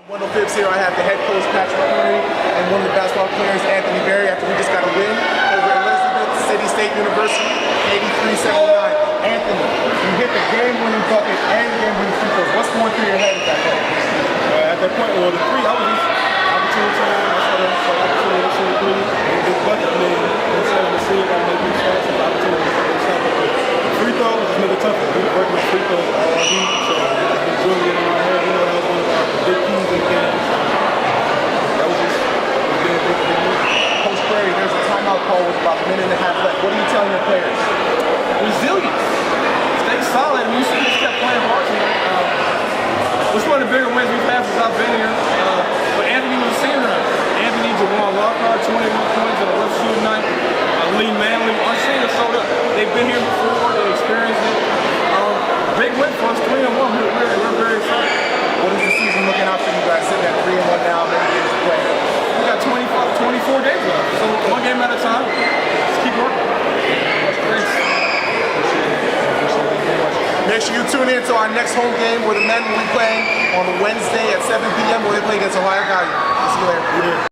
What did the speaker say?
Wendell Phipps here. I have the head coach, Patrick Curry, and one of the basketball players, Anthony Berry, after we just got a win over Elizabeth City State University, 83-79. Anthony, you hit the game-winning bucket and game-winning free throws. What's going through your head at that point? At that point, well, the three, I was just opportunity. I saw the opportunity to shoot the three, and this bucket, and then instead of the see it, I make these shots, and the opportunity to stop it. The free throws just make it tougher. We were working on free throws all week, so it's been drilling in my head. You know, that was one of our big keys in the game. That was just being a big deal. Coach Berry, there's a timeout call with about a minute and a half left. What are you telling your players? Resilience. Stay solid. We just kept playing hard tonight. It's one of the bigger wins we've had since I've been here. But Anthony was a senior. Anthony, Jawan Lockhart, 21 points on a rough shooting night. Lee Manley, our seniors showed up. They've been here before. They experienced it. Big win for us, 3-1. We're very excited. What is the season looking out for you guys? Sitting at 3-1 now, many games to play. We got 24 days left. So one game at a time. Just keep working. Thanks. Make sure you tune in to our next home game where the men will be playing on Wednesday at 7 p.m. where they play against Ohio Valley. See you later.